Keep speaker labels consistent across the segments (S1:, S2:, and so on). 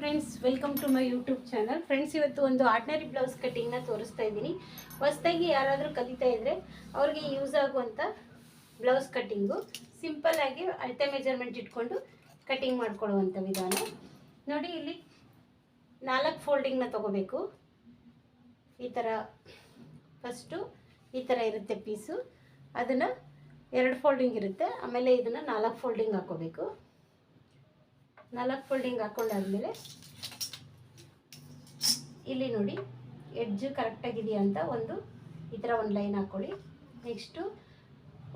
S1: Friends, welcome to my YouTube channel. Friends, ಇವತ್ತು ಒಂದು ordinary blouse ಕಟ್ಟಿಂಗ್ನ ತೋರಿಸ್ತಾ ಇದ್ದೀನಿ. ಹೊಸದಾಗಿ ಯಾರಾದರೂ ಕಲಿತಾ ಇದ್ದರೆ ಅವ್ರಿಗೆ ಯೂಸ್ ಆಗುವಂಥ ಬ್ಲೌಸ್ ಕಟ್ಟಿಂಗು ಸಿಂಪಲ್ಲಾಗಿ ಅಳತೆ ಮೆಜರ್ಮೆಂಟ್ ಇಟ್ಕೊಂಡು ಕಟ್ಟಿಂಗ್ ಮಾಡ್ಕೊಳ್ಳುವಂಥ ವಿಧಾನ ನೋಡಿ. ಇಲ್ಲಿ 4 ಫೋಲ್ಡಿಂಗ್ನ ತೊಗೋಬೇಕು. ಈ ಥರ ಫಸ್ಟು ಈ ಥರ ಇರುತ್ತೆ ಪೀಸು, ಅದನ್ನು 2 ಫೋಲ್ಡಿಂಗ್ ಇರುತ್ತೆ. ಆಮೇಲೆ ಇದನ್ನು 4 ಫೋಲ್ಡಿಂಗ್ ಹಾಕೋಬೇಕು. 4 ಫೋಲ್ಡಿಂಗ್ ಹಾಕೊಂಡಾದ್ಮೇಲೆ ಇಲ್ಲಿ ನೋಡಿ ಎಡ್ಜ್ ಕರೆಕ್ಟಾಗಿದೆಯಾ ಅಂತ ಈ ಥರ ಒಂದು ಲೈನ್ ಹಾಕ್ಕೊಳ್ಳಿ. ನೆಕ್ಸ್ಟು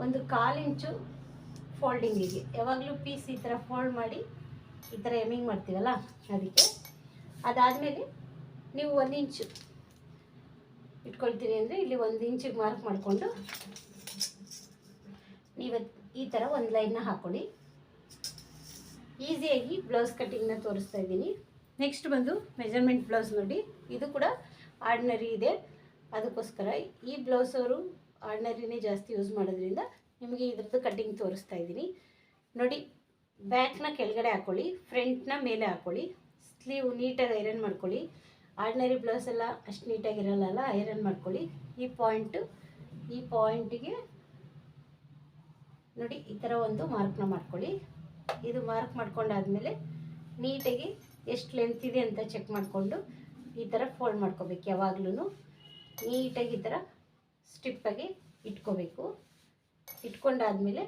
S1: 1/4 ಇಂಚು ಫೋಲ್ಡಿಂಗಿಗೆ, ಯಾವಾಗಲೂ ಪೀಸ್ ಈ ಥರ ಫೋಲ್ಡ್ ಮಾಡಿ ಈ ಥರ ಎಮ್ಮಿಂಗ್ ಮಾಡ್ತೀವಲ್ಲ ಅದಕ್ಕೆ. ಅದಾದಮೇಲೆ ನೀವು 1 ಇಂಚು ಇಟ್ಕೊಳ್ತೀರಿ ಅಂದರೆ ಇಲ್ಲಿ 1 ಇಂಚಿಗೆ ಮಾರ್ಕ್ ಮಾಡಿಕೊಂಡು ನೀವು ಈ ಥರ ಒಂದು ಲೈನ್ನ ಹಾಕ್ಕೊಳ್ಳಿ. ಈಸಿಯಾಗಿ ಬ್ಲೌಸ್ ಕಟ್ಟಿಂಗ್ನ ತೋರಿಸ್ತಾ ಇದ್ದೀನಿ. ನೆಕ್ಸ್ಟ್ ಬಂದು ಮೆಜರ್ಮೆಂಟ್ ಬ್ಲೌಸ್ ನೋಡಿ. ಇದು ಕೂಡ ಆರ್ಡಿನರಿ ಇದೆ, ಅದಕ್ಕೋಸ್ಕರ ಈ ಬ್ಲೌಸ್ ಅವರು ಆರ್ಡಿನರಿನೇ ಜಾಸ್ತಿ ಯೂಸ್ ಮಾಡೋದ್ರಿಂದ ನಿಮಗೆ ಇದ್ರದ್ದು ಕಟ್ಟಿಂಗ್ ತೋರಿಸ್ತಾ ಇದ್ದೀನಿ ನೋಡಿ. ಬ್ಯಾಕ್ನ ಕೆಳಗಡೆ ಹಾಕ್ಕೊಳ್ಳಿ, ಫ್ರಂಟ್ನ ಮೇಲೆ ಹಾಕ್ಕೊಳ್ಳಿ. ಸ್ಲೀವ್ ನೀಟಾಗಿ ಐರನ್ ಮಾಡ್ಕೊಳ್ಳಿ. ಆರ್ಡಿನರಿ ಬ್ಲೌಸ್ ಎಲ್ಲ ಅಷ್ಟು ನೀಟಾಗಿರಲ್ಲ, ಐರನ್ ಮಾಡ್ಕೊಳ್ಳಿ. ಈ ಪಾಯಿಂಟಿಗೆ ನೋಡಿ ಈ ಥರ ಒಂದು ಮಾರ್ಕ್ನ ಮಾಡ್ಕೊಳ್ಳಿ. ಇದು ಮಾರ್ಕ್ ಮಾಡ್ಕೊಂಡಾದ್ಮೇಲೆ ನೀಟಾಗಿ ಎಷ್ಟು ಲೆಂತ್ ಇದೆ ಅಂತ ಚೆಕ್ ಮಾಡಿಕೊಂಡು ಈ ಥರ ಫೋಲ್ಡ್ ಮಾಡ್ಕೋಬೇಕು. ಯಾವಾಗಲೂ ನೀಟಾಗಿ ಈ ಥರ ಸ್ಟಿಪ್ಪಾಗಿ ಇಟ್ಕೋಬೇಕು. ಇಟ್ಕೊಂಡಾದ್ಮೇಲೆ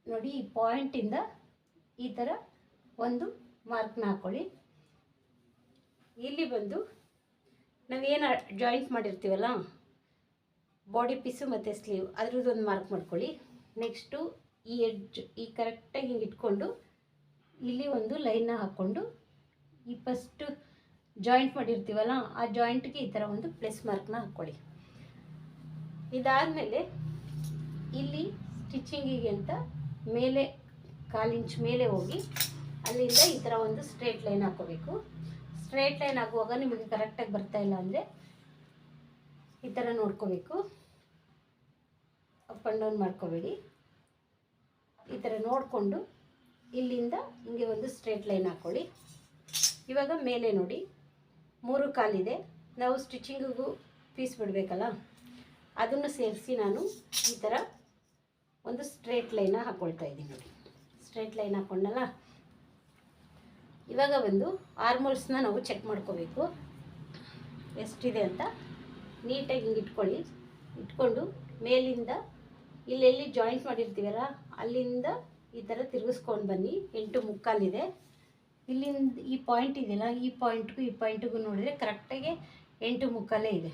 S1: ನೋಡಿ ಈ ಪಾಯಿಂಟಿಂದ ಈ ಥರ ಒಂದು ಮಾರ್ಕ್ನ ಹಾಕ್ಕೊಳ್ಳಿ. ಇಲ್ಲಿ ಬಂದು ನಾವೇನು ಜಾಯಿಂಟ್ ಮಾಡಿರ್ತೀವಲ್ಲ ಬಾಡಿ ಪೀಸು ಮತ್ತು ಸ್ಲೀವ್, ಅದ್ರದ್ದೊಂದು ಮಾರ್ಕ್ ಮಾಡ್ಕೊಳ್ಳಿ. ನೆಕ್ಸ್ಟು ಈ ಎಡ್ಜ್ ಈ ಕರೆಕ್ಟಾಗಿ ಹಿಂಗೆ ಇಟ್ಕೊಂಡು ಇಲ್ಲಿ ಒಂದು ಲೈನ್ನ ಹಾಕ್ಕೊಂಡು ಈ ಫಸ್ಟು ಜಾಯಿಂಟ್ ಮಾಡಿರ್ತೀವಲ್ಲ ಆ ಜಾಯಿಂಟ್ಗೆ ಈ ಥರ ಒಂದು ಪ್ಲಸ್ ಮಾರ್ಕ್ನ ಹಾಕ್ಕೊಳ್ಳಿ. ಇದಾದಮೇಲೆ ಇಲ್ಲಿ ಸ್ಟಿಚಿಂಗಿಗೆ ಅಂತ ಮೇಲೆ 1/4 ಇಂಚ್ ಮೇಲೆ ಹೋಗಿ ಅಲ್ಲಿಂದ ಈ ಥರ ಒಂದು ಸ್ಟ್ರೇಟ್ ಲೈನ್ ಹಾಕ್ಕೋಬೇಕು. ಸ್ಟ್ರೇಟ್ ಲೈನ್ ಆಗುವಾಗ ನಿಮಗೆ ಕರೆಕ್ಟಾಗಿ ಬರ್ತಾಯಿಲ್ಲ ಅಂದರೆ ಈ ಥರ ನೋಡ್ಕೋಬೇಕು. ಅಪ್ ಆ್ಯಂಡ್ ಡೌನ್ ಮಾಡ್ಕೋಬೇಡಿ. ಈ ಥರ ನೋಡಿಕೊಂಡು ಇಲ್ಲಿಂದ ಹಿಂಗೆ ಒಂದು ಸ್ಟ್ರೇಟ್ ಲೈನ್ ಹಾಕ್ಕೊಳ್ಳಿ. ಇವಾಗ ಮೇಲೆ ನೋಡಿ 3/4 ಇದೆ. ನಾವು ಸ್ಟಿಚಿಂಗಿಗೂ ಪೀಸ್ ಬಿಡಬೇಕಲ್ಲ, ಅದನ್ನು ಸೇರಿಸಿ ನಾನು ಈ ಥರ ಒಂದು ಸ್ಟ್ರೇಟ್ ಲೈನ ಹಾಕ್ಕೊಳ್ತಾ ಇದ್ದೀನಿ ನೋಡಿ. ಸ್ಟ್ರೇಟ್ ಲೈನ್ ಹಾಕ್ಕೊಂಡಲ್ಲ, ಇವಾಗ ಒಂದು ಆರ್ಮೋಲ್ಸ್ನ ನಾವು ಚೆಕ್ ಮಾಡ್ಕೋಬೇಕು ಎಷ್ಟಿದೆ ಅಂತ. ನೀಟಾಗಿ ಹಿಂಗೆ ಇಟ್ಕೊಳ್ಳಿ. ಇಟ್ಕೊಂಡು ಮೇಲಿಂದ ಇಲ್ಲೆಲ್ಲಿ ಜಾಯಿಂಟ್ ಮಾಡಿರ್ತೀವಲ್ಲ ಅಲ್ಲಿಂದ ಈ ಥರ ತಿರುಗಿಸ್ಕೊಂಡು ಬನ್ನಿ. 8.75 ಇದೆ. ಇಲ್ಲಿಂದ ಈ ಪಾಯಿಂಟ್ ಇದೆಯಲ್ಲ, ಈ ಪಾಯಿಂಟ್ಗೂ ನೋಡಿದರೆ ಕರೆಕ್ಟಾಗಿ 8.75 ಇದೆ.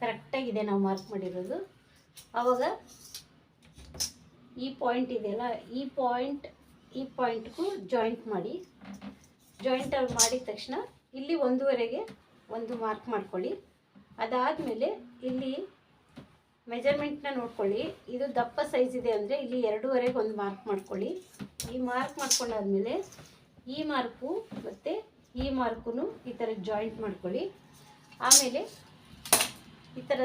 S1: ಕರೆಕ್ಟಾಗಿದೆ ನಾವು ಮಾರ್ಕ್ ಮಾಡಿರೋದು. ಆವಾಗ ಈ ಪಾಯಿಂಟ್ ಇದೆಯಲ್ಲ, ಈ ಪಾಯಿಂಟ್ಗೂ ಜಾಯಿಂಟ್ ಮಾಡಿ. ಜಾಯಿಂಟಲ್ಲಿ ಮಾಡಿದ ತಕ್ಷಣ ಇಲ್ಲಿ 1/2ಗೆ ಒಂದು ಮಾರ್ಕ್ ಮಾಡ್ಕೊಳ್ಳಿ. ಅದಾದಮೇಲೆ ಇಲ್ಲಿ ಮೆಜರ್ಮೆಂಟ್ನ ನೋಡ್ಕೊಳ್ಳಿ. ಇದು ದಪ್ಪ ಸೈಜ್ ಇದೆ ಅಂದರೆ ಇಲ್ಲಿ 2/2ಗೆ ಒಂದು ಮಾರ್ಕ್ ಮಾಡ್ಕೊಳ್ಳಿ. ಈ ಮಾರ್ಕ್ ಮಾಡ್ಕೊಂಡಾದ್ಮೇಲೆ ಈ ಮಾರ್ಕು ಮತ್ತು ಈ ಮಾರ್ಕು ಈ ಥರ ಜಾಯಿಂಟ್ ಮಾಡ್ಕೊಳ್ಳಿ. ಆಮೇಲೆ ಈ ಥರ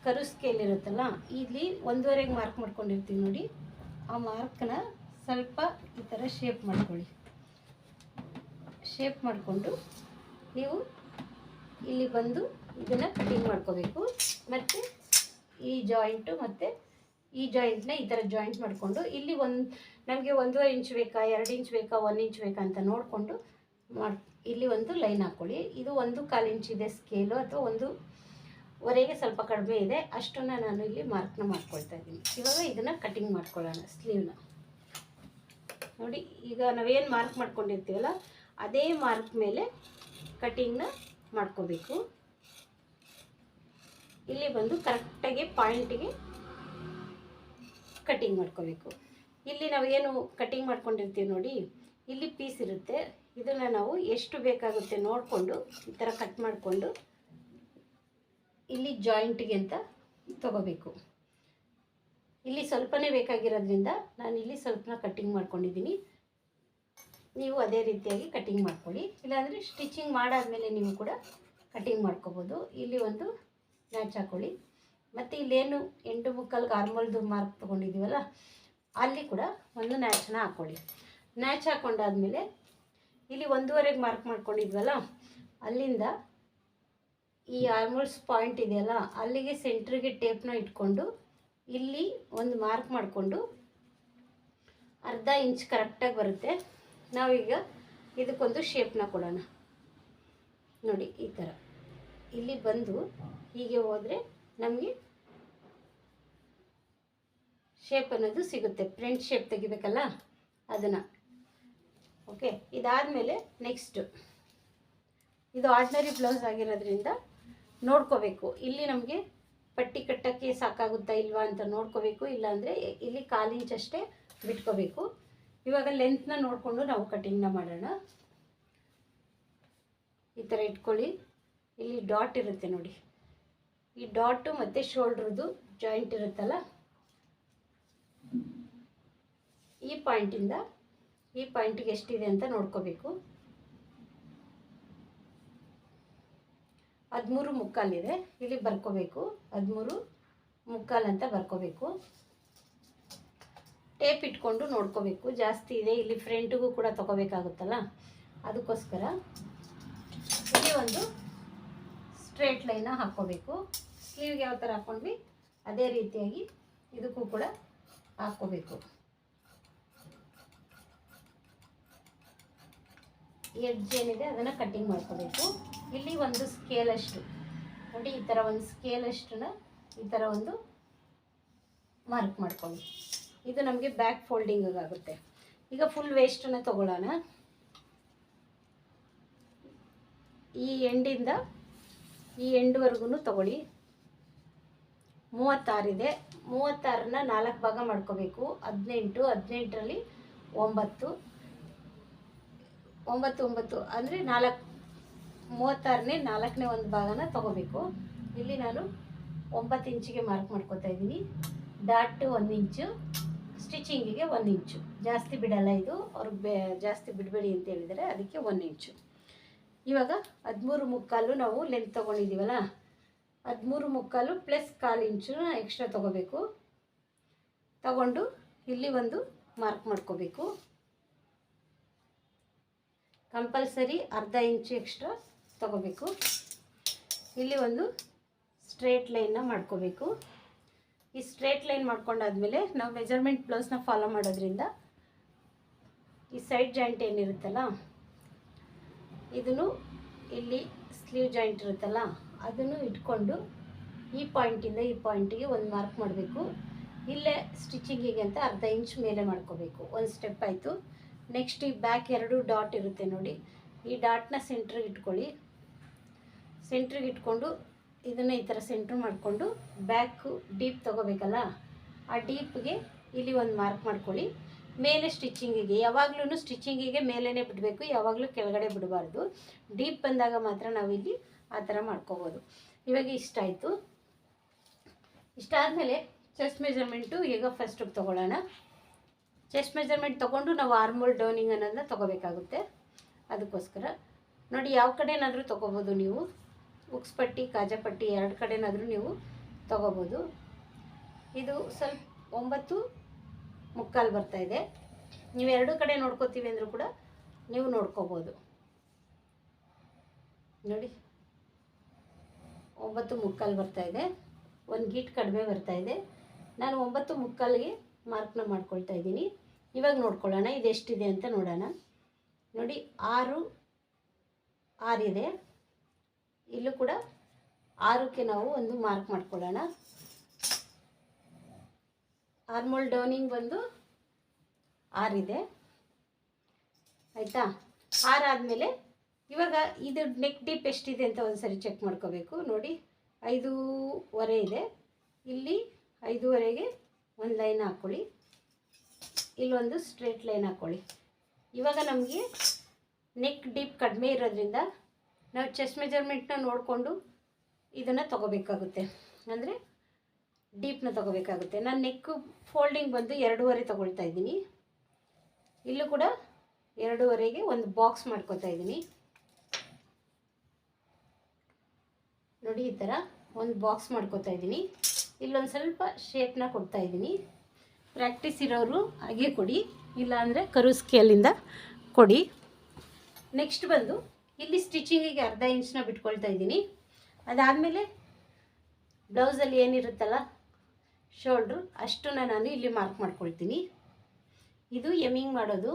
S1: ಕರು ಸ್ಕೇಲ್ ಇರುತ್ತಲ್ಲ, ಇಲ್ಲಿ 1/2ಗೆ ಮಾರ್ಕ್ ಮಾಡ್ಕೊಂಡಿರ್ತೀವಿ ನೋಡಿ, ಆ ಮಾರ್ಕ್ನ ಸ್ವಲ್ಪ ಈ ಥರ ಶೇಪ್ ಮಾಡ್ಕೊಳ್ಳಿ. ಶೇಪ್ ಮಾಡಿಕೊಂಡು ನೀವು ಇಲ್ಲಿ ಬಂದು ಇದನ್ನು ಕಟಿಂಗ್ ಮಾಡ್ಕೋಬೇಕು. ಮತ್ತು ಈ ಜಾಯಿಂಟು ಮತ್ತು ಈ ಜಾಯಿಂಟ್ನ ಈ ಥರ ಜಾಯಿಂಟ್ ಮಾಡಿಕೊಂಡು ಇಲ್ಲಿ ನಮಗೆ 1.5 ಇಂಚ್ ಬೇಕಾ, 2 ಇಂಚ್ ಬೇಕಾ, 1 ಇಂಚ್ ಬೇಕಾ ಅಂತ ನೋಡಿಕೊಂಡು ಇಲ್ಲಿ ಒಂದು ಲೈನ್ ಹಾಕ್ಕೊಳ್ಳಿ. ಇದು 1/4 ಇಂಚ್ ಇದೆ ಸ್ಕೇಲು, ಅಥವಾ 1/2ಗೆ ಸ್ವಲ್ಪ ಕಡಿಮೆ ಇದೆ. ಅಷ್ಟನ್ನು ನಾನು ಇಲ್ಲಿ ಮಾರ್ಕ್ನ ಮಾಡ್ಕೊಳ್ತಾ ಇದ್ದೀನಿ. ಇವಾಗ ಇದನ್ನು ಕಟಿಂಗ್ ಮಾಡ್ಕೊಳ್ಳೋಣ ಸ್ಲೀವ್ನ ನೋಡಿ. ಈಗ ನಾವೇನು ಮಾರ್ಕ್ ಮಾಡ್ಕೊಂಡಿರ್ತೀವಲ್ಲ ಅದೇ ಮಾರ್ಕ್ ಮೇಲೆ ಕಟಿಂಗ್ನ ಮಾಡ್ಕೋಬೇಕು. ಇಲ್ಲಿ ಬಂದು ಕರೆಕ್ಟಾಗಿ ಪಾಯಿಂಟಿಗೆ ಕಟಿಂಗ್ ಮಾಡ್ಕೋಬೇಕು. ಇಲ್ಲಿ ನಾವು ಏನು ಕಟಿಂಗ್ ಮಾಡ್ಕೊಂಡಿರ್ತೀವಿ ನೋಡಿ, ಇಲ್ಲಿ ಪೀಸ್ ಇರುತ್ತೆ. ಇದನ್ನು ನಾವು ಎಷ್ಟು ಬೇಕಾಗುತ್ತೆ ನೋಡಿಕೊಂಡು ಈ ಥರ ಕಟ್ ಮಾಡಿಕೊಂಡು ಇಲ್ಲಿ ಜಾಯಿಂಟಿಗೆ ಅಂತ ತಗೋಬೇಕು. ಇಲ್ಲಿ ಸ್ವಲ್ಪನೇ ಬೇಕಾಗಿರೋದ್ರಿಂದ ನಾನು ಇಲ್ಲಿ ಸ್ವಲ್ಪನ ಕಟ್ಟಿಂಗ್ ಮಾಡ್ಕೊಂಡಿದ್ದೀನಿ. ನೀವು ಅದೇ ರೀತಿಯಾಗಿ ಕಟಿಂಗ್ ಮಾಡ್ಕೊಳ್ಳಿ. ಇಲ್ಲಾಂದರೆ ಸ್ಟಿಚಿಂಗ್ ಮಾಡಾದಮೇಲೆ ನೀವು ಕೂಡ ಕಟಿಂಗ್ ಮಾಡ್ಕೋಬೋದು. ಇಲ್ಲಿ ಒಂದು ನ್ಯಾಚ್ ಹಾಕ್ಕೊಳ್ಳಿ. ಮತ್ತು ಇಲ್ಲೇನು 8.75ಗೆ ಆರ್ಮೋಲ್ದು ಮಾರ್ಕ್ ತೊಗೊಂಡಿದ್ದೀವಲ್ಲ ಅಲ್ಲಿ ಕೂಡ ಒಂದು ನ್ಯಾಚನ್ನ ಹಾಕ್ಕೊಳ್ಳಿ. ನ್ಯಾಚ್ ಹಾಕ್ಕೊಂಡಾದ್ಮೇಲೆ ಇಲ್ಲಿ 1.5ಗೆ ಮಾರ್ಕ್ ಮಾಡ್ಕೊಂಡಿದ್ವಲ್ಲ, ಅಲ್ಲಿಂದ ಈ ಆರ್ಮೋಲ್ಸ್ ಪಾಯಿಂಟ್ ಇದೆಯಲ್ಲ ಅಲ್ಲಿಗೆ ಸೆಂಟ್ರಿಗೆ ಟೇಪ್ನ ಇಟ್ಕೊಂಡು ಇಲ್ಲಿ ಒಂದು ಮಾರ್ಕ್ ಮಾಡಿಕೊಂಡು ಅರ್ಧ ಇಂಚ್ ಕರೆಕ್ಟಾಗಿ ಬರುತ್ತೆ. ನಾವೀಗ ಇದಕ್ಕೊಂದು ಶೇಪ್ನ ಕೊಡೋಣ. ನೋಡಿ ಈ ಥರ ಇಲ್ಲಿ ಬಂದು ಹೀಗೆ ಹೋದರೆ ನಮಗೆ ಶೇಪ್ ಅನ್ನೋದು ಸಿಗುತ್ತೆ. ಫ್ರಂಟ್ ಶೇಪ್ ತೆಗಿಬೇಕಲ್ಲ ಅದನ್ನು. ಓಕೆ, ಇದಾದಮೇಲೆ ನೆಕ್ಸ್ಟ್ ಇದು ಆರ್ಡಿನರಿ ಬ್ಲೌಸ್ ಆಗಿರೋದ್ರಿಂದ ನೋಡ್ಕೋಬೇಕು, ಇಲ್ಲಿ ನಮಗೆ ಪಟ್ಟಿ ಕಟ್ಟೋಕ್ಕೆ ಸಾಕಾಗುತ್ತಾ ಇಲ್ವಾ ಅಂತ ನೋಡ್ಕೋಬೇಕು. ಇಲ್ಲಾಂದರೆ ಇಲ್ಲಿ 1/4 ಇಂಚ್ ಅಷ್ಟೇ ಬಿಟ್ಕೋಬೇಕು. ಇವಾಗ ಲೆಂತ್ನ ನೋಡಿಕೊಂಡು ನಾವು ಕಟಿಂಗ್ನ ಮಾಡೋಣ. ಈ ಥರ ಇಟ್ಕೊಳ್ಳಿ. ಇಲ್ಲಿ ಡಾಟ್ ಇರುತ್ತೆ ನೋಡಿ, ಈ ಡಾಟು ಮತ್ತು ಶೋಲ್ಡ್ರದ್ದು ಜಾಯಿಂಟ್ ಇರುತ್ತಲ್ಲ, ಈ ಪಾಯಿಂಟಿಂದ ಈ ಪಾಯಿಂಟಿಗೆ ಎಷ್ಟಿದೆ ಅಂತ ನೋಡ್ಕೋಬೇಕು. 13.75 ಇದೆ, ಇಲ್ಲಿ ಬರ್ಕೋಬೇಕು. 13.75 ಅಂತ ಬರ್ಕೋಬೇಕು. ಟೇಪ್ ಇಟ್ಕೊಂಡು ನೋಡ್ಕೋಬೇಕು, ಜಾಸ್ತಿ ಇದೆ ಇಲ್ಲಿ ಫ್ರಂಟಿಗೂ ಕೂಡ ತೊಗೋಬೇಕಾಗುತ್ತಲ್ಲ, ಅದಕ್ಕೋಸ್ಕರ ಇಲ್ಲಿ ಒಂದು ಸ್ಟ್ರೇಟ್ ಲೈನ ಹಾಕ್ಕೋಬೇಕು. ಸ್ಲೀವ್ಗೆ ಯಾವ ಥರ ಹಾಕ್ಕೊಂಡ್ವಿ ಅದೇ ರೀತಿಯಾಗಿ ಇದಕ್ಕೂ ಕೂಡ ಹಾಕ್ಕೋಬೇಕು. ಎಡ್ಜ್ ಏನಿದೆ ಅದನ್ನು ಕಟ್ಟಿಂಗ್ ಮಾಡ್ಕೋಬೇಕು. ಇಲ್ಲಿ ಒಂದು ಸ್ಕೇಲಷ್ಟು ನೋಡಿ, ಈ ಥರ ಒಂದು ಸ್ಕೇಲಷ್ಟನ್ನ ಈ ಥರ ಒಂದು ಮಾರ್ಕ್ ಮಾಡ್ಕೊಳ್ಳಿ. ಇದು ನಮಗೆ ಬ್ಯಾಕ್ ಫೋಲ್ಡಿಂಗಾಗುತ್ತೆ. ಈಗ ಫುಲ್ ವೇಸ್ಟನ್ನು ತಗೊಳ್ಳೋಣ. ಈ ಎಂಡಿಂದ ಈ ಎಂಡ್ವರೆಗೂ ತಗೊಳ್ಳಿ. 36 ಇದೆ. 36ನ 4 ಭಾಗ ಮಾಡ್ಕೋಬೇಕು. 18, 18ರಲ್ಲಿ 9, 9, 9 ಅಂದರೆ 4, 36ನೇ 4ನೇ ಒಂದು ಭಾಗನ ತೊಗೋಬೇಕು. ಇಲ್ಲಿ ನಾನು 9 ಇಂಚಿಗೆ ಮಾರ್ಕ್ ಮಾಡ್ಕೋತಾ ಇದ್ದೀನಿ. ಡಾಟ್ 1 ಇಂಚು, ಸ್ಟಿಚಿಂಗಿಗೆ 1 ಇಂಚು. ಜಾಸ್ತಿ ಬಿಡಲ್ಲ ಇದು, ಅವ್ರಿಗೆ ಜಾಸ್ತಿ ಬಿಡಬೇಡಿ ಅಂತ ಹೇಳಿದರೆ ಅದಕ್ಕೆ 1 ಇಂಚು. ಇವಾಗ 13.75 ನಾವು ಲೆಂತ್ ತೊಗೊಂಡಿದ್ದೀವಲ್ಲ, 13.75 ಪ್ಲಸ್ 1/4 ಇಂಚು ಎಕ್ಸ್ಟ್ರಾ ತೊಗೋಬೇಕು. ತಗೊಂಡು ಇಲ್ಲಿ ಒಂದು ಮಾರ್ಕ್ ಮಾಡ್ಕೋಬೇಕು. ಕಂಪಲ್ಸರಿ ಅರ್ಧ ಇಂಚು ಎಕ್ಸ್ಟ್ರಾ ತೊಗೋಬೇಕು. ಇಲ್ಲಿ ಒಂದು ಸ್ಟ್ರೇಟ್ ಲೈನ್ನ ಮಾಡ್ಕೋಬೇಕು. ಈ ಸ್ಟ್ರೇಟ್ ಲೈನ್ ಮಾಡ್ಕೊಂಡಾದ್ಮೇಲೆ ನಾವು ಮೆಜರ್ಮೆಂಟ್ ಬ್ಲೌಸ್ನ ಫಾಲೋ ಮಾಡೋದ್ರಿಂದ ಈ ಸೈಡ್ ಜಾಯಿಂಟ್ ಏನಿರುತ್ತಲ್ಲ ಇದನ್ನು, ಇಲ್ಲಿ ಸ್ಲೀವ್ ಜಾಯಿಂಟ್ ಇರುತ್ತಲ್ಲ ಅದನ್ನು ಇಟ್ಕೊಂಡು ಈ ಪಾಯಿಂಟಿಂದ ಈ ಪಾಯಿಂಟಿಗೆ ಒಂದು ಮಾರ್ಕ್ ಮಾಡಬೇಕು. ಇಲ್ಲೇ ಸ್ಟಿಚಿಂಗಿಗೆ ಅಂತ ಅರ್ಧ ಇಂಚ್ ಮೇಲೆ ಮಾಡ್ಕೋಬೇಕು. ಒಂದು ಸ್ಟೆಪ್ ಆಯಿತು. ನೆಕ್ಸ್ಟ್ ಈ ಬ್ಯಾಕ್ 2 ಡಾಟ್ ಇರುತ್ತೆ ನೋಡಿ, ಈ ಡಾಟ್ನ ಸೆಂಟ್ರಿಗೆ ಇಟ್ಕೊಳ್ಳಿ. ಸೆಂಟ್ರಿಗೆ ಇಟ್ಕೊಂಡು ಇದನ್ನು ಈ ಥರ ಸೆಂಟ್ರ್ ಮಾಡಿಕೊಂಡು ಬ್ಯಾಕು ಡೀಪ್ ತೊಗೋಬೇಕಲ್ಲ, ಆ ಡೀಪ್ಗೆ ಇಲ್ಲಿ ಒಂದು ಮಾರ್ಕ್ ಮಾಡ್ಕೊಳ್ಳಿ. ಮೇಲೆ ಸ್ಟಿಚಿಂಗಿಗೆ ಯಾವಾಗಲೂ ಸ್ಟಿಚಿಂಗಿಗೆ ಮೇಲೇ ಬಿಡಬೇಕು, ಯಾವಾಗಲೂ ಕೆಳಗಡೆ ಬಿಡಬಾರ್ದು. ಡೀಪ್ ಬಂದಾಗ ಮಾತ್ರ ನಾವಿಲ್ಲಿ ಆ ಥರ ಮಾಡ್ಕೋಬೋದು. ಇವಾಗ ಇಷ್ಟ ಆಯಿತು. ಇಷ್ಟಾದಮೇಲೆ ಚೆಸ್ಟ್ ಮೆಜರ್ಮೆಂಟು ಈಗ ಫಸ್ಟಿಗೆ ತೊಗೊಳ್ಳೋಣ. ಚೆಸ್ಟ್ ಮೆಜರ್ಮೆಂಟ್ ತೊಗೊಂಡು ನಾವು ಆರ್ಮೋಲ್ ಡೌನಿಂಗ್ ಅನ್ನೋದನ್ನ ತೊಗೋಬೇಕಾಗುತ್ತೆ. ಅದಕ್ಕೋಸ್ಕರ ನೋಡಿ, ಯಾವ ಕಡೆನಾದರೂ ತೊಗೋಬೋದು ನೀವು. ಉಕ್ಸ್ ಪಟ್ಟಿ, ಕಾಜಾ ಪಟ್ಟಿ 2 ಕಡೆನಾದರೂ ನೀವು ತೊಗೋಬೋದು. ಇದು ಸ್ವಲ್ಪ 9.75 ಬರ್ತಾಯಿದೆ. ನೀವು 2 ಕಡೆ ನೋಡ್ಕೋತೀವಿ ಅಂದರೂ ಕೂಡ ನೀವು ನೋಡ್ಕೋಬೋದು. ನೋಡಿ 9.75 ಬರ್ತಾಯಿದೆ. 1 ಗೀಟ್ ಕಡಿಮೆ ಬರ್ತಾಯಿದೆ. ನಾನು 9.75ಗೆ ಮಾರ್ಕ್ನ ಮಾಡ್ಕೊಳ್ತಾ ಇದ್ದೀನಿ. ಇವಾಗ ನೋಡ್ಕೊಳ್ಳೋಣ ಇದೆಷ್ಟಿದೆ ಅಂತ ನೋಡೋಣ. ನೋಡಿ 6 ಇದೆ. ಇಲ್ಲೂ ಕೂಡ 6ಕ್ಕೆ ನಾವು ಒಂದು ಮಾರ್ಕ್ ಮಾಡ್ಕೊಳ್ಳೋಣ. ಆರ್ಮೋಲ್ ಡೌನಿಂಗ್ ಬಂದು 6 ಇದೆ, ಆಯಿತಾ. 6 ಆದಮೇಲೆ ಇವಾಗ ಇದು ನೆಕ್ ಡೀಪ್ ಎಷ್ಟಿದೆ ಅಂತ ಒಂದು ಸರಿ ಚೆಕ್ ಮಾಡ್ಕೋಬೇಕು. ನೋಡಿ 5.25 ಇದೆ. ಇಲ್ಲಿ 5.25ಗೆ ಒಂದು ಲೈನ್ ಹಾಕ್ಕೊಳ್ಳಿ. ಇಲ್ಲೊಂದು ಸ್ಟ್ರೇಟ್ ಲೈನ್ ಹಾಕ್ಕೊಳ್ಳಿ. ಇವಾಗ ನಮಗೆ ನೆಕ್ ಡೀಪ್ ಕಡಿಮೆ ಇರೋದ್ರಿಂದ ನಾವು ಚೆಸ್ಟ್ ಮೆಜರ್ಮೆಂಟ್ನ ನೋಡಿಕೊಂಡು ಇದನ್ನು ತೊಗೋಬೇಕಾಗುತ್ತೆ, ಅಂದರೆ ಡೀಪ್ನ ತೊಗೋಬೇಕಾಗುತ್ತೆ. ನಾನು ನೆಕ್ಕು ಫೋಲ್ಡಿಂಗ್ ಬಂದು 2.25 ತೊಗೊಳ್ತಾ ಇದ್ದೀನಿ. ಇಲ್ಲೂ ಕೂಡ 2.25ಗೆ ಒಂದು ಬಾಕ್ಸ್ ಮಾಡ್ಕೊತಾ ಇದ್ದೀನಿ. ನೋಡಿ ಈ ಥರ ಒಂದು ಬಾಕ್ಸ್ ಮಾಡ್ಕೊತಾ ಇದ್ದೀನಿ. ಇಲ್ಲೊಂದು ಸ್ವಲ್ಪ ಶೇಪ್ನ ಕೊಡ್ತಾ ಇದ್ದೀನಿ. ಪ್ರಾಕ್ಟೀಸ್ ಇರೋರು ಹಾಗೆ ಕೊಡಿ, ಇಲ್ಲಾಂದರೆ ಕರು ಸ್ಕೇಲಿಂದ ಕೊಡಿ. ನೆಕ್ಸ್ಟ್ ಬಂದು ಇಲ್ಲಿ ಸ್ಟಿಚಿಂಗಿಗೆ ಅರ್ಧ ಇಂಚನ್ನ ಬಿಟ್ಕೊಳ್ತಾ ಇದ್ದೀನಿ. ಅದಾದಮೇಲೆ ಬ್ಲೌಸಲ್ಲಿ ಏನಿರುತ್ತಲ್ಲ ಶೋಲ್ಡ್ರು ಅಷ್ಟನ್ನ ನಾನು ಇಲ್ಲಿ ಮಾರ್ಕ್ ಮಾಡ್ಕೊಳ್ತೀನಿ. ಇದು ಎಮ್ಮಿಂಗ್ ಮಾಡೋದು,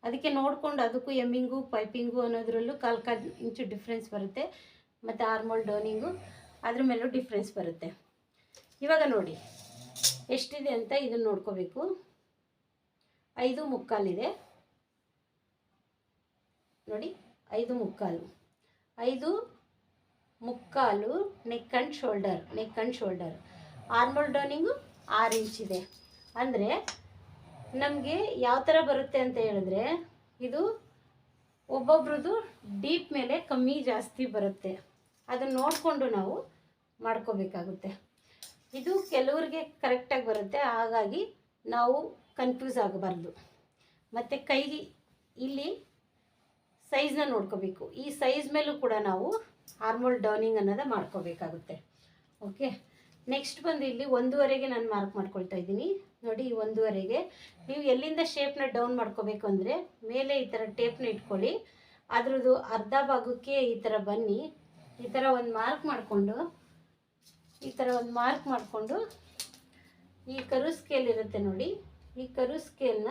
S1: ಅದಕ್ಕೆ ನೋಡಿಕೊಂಡು ಅದಕ್ಕೂ ಎಮ್ಮಿಂಗು ಪೈಪಿಂಗು ಅನ್ನೋದ್ರಲ್ಲೂ ಕಾಲು ಇಂಚು ಡಿಫ್ರೆನ್ಸ್ ಬರುತ್ತೆ, ಮತ್ತು ಆರ್ಮೋಲ್ ಡೌನಿಂಗು ಅದ್ರ ಮೇಲೂ ಡಿಫ್ರೆನ್ಸ್ ಬರುತ್ತೆ. ಇವಾಗ ನೋಡಿ ಎಷ್ಟಿದೆ ಅಂತ ಇದನ್ನು ನೋಡ್ಕೋಬೇಕು. 5 ಮುಕ್ಕಾಲಿದೆ ನೋಡಿ, 5 ಮುಕ್ಕಾಲು. 5 ಮುಕ್ಕಾಲು ನೆಕ್ ಆ್ಯಂಡ್ ಶೋಲ್ಡರ್. ಆರ್ಮೋಲ್ ಡೌನಿಂಗು 6 ಇಂಚಿದೆ. ಅಂದರೆ ನಮಗೆ ಯಾವ ಥರ ಬರುತ್ತೆ ಅಂತ ಹೇಳಿದ್ರೆ, ಇದು ಒಬ್ಬೊಬ್ರದ್ದು ಡೀಪ್ ಮೇಲೆ ಕಮ್ಮಿ ಜಾಸ್ತಿ ಬರುತ್ತೆ, ಅದನ್ನು ನೋಡಿಕೊಂಡು ನಾವು ಮಾಡ್ಕೋಬೇಕಾಗುತ್ತೆ. ಇದು ಕೆಲವ್ರಿಗೆ ಕರೆಕ್ಟಾಗಿ ಬರುತ್ತೆ, ಹಾಗಾಗಿ ನಾವು ಕನ್ಫ್ಯೂಸ್ ಆಗಬಾರ್ದು. ಮತ್ತು ಕೈಗೆ ಇಲ್ಲಿ ಸೈಜ್ನ ನೋಡ್ಕೋಬೇಕು. ಈ ಸೈಜ್ ಮೇಲೂ ಕೂಡ ನಾವು ಆರ್ಮೋಲ್ ಡೌನಿಂಗ್ ಅನ್ನೋದು ಮಾಡ್ಕೋಬೇಕಾಗುತ್ತೆ. ಓಕೆ, ನೆಕ್ಸ್ಟ್ ಬಂದು ಇಲ್ಲಿ 1.5ಗೆ ನಾನು ಮಾರ್ಕ್ ಮಾಡ್ಕೊಳ್ತಾ ಇದ್ದೀನಿ ನೋಡಿ. ಈ 1.5ಗೆ ನೀವು ಎಲ್ಲಿಂದ ಶೇಪ್ನ ಡೌನ್ ಮಾಡ್ಕೋಬೇಕು ಅಂದರೆ, ಮೇಲೆ ಈ ಥರ ಟೇಪ್ನ ಇಟ್ಕೊಳ್ಳಿ, ಅದ್ರದ್ದು ಅರ್ಧ ಭಾಗಕ್ಕೆ ಈ ಥರ ಬನ್ನಿ, ಈ ಥರ ಒಂದು ಮಾರ್ಕ್ ಮಾಡಿಕೊಂಡು ಈ ಕರು ಸ್ಕೇಲ್ ಇರುತ್ತೆ ನೋಡಿ, ಈ ಕರು ಸ್ಕೇಲ್ನ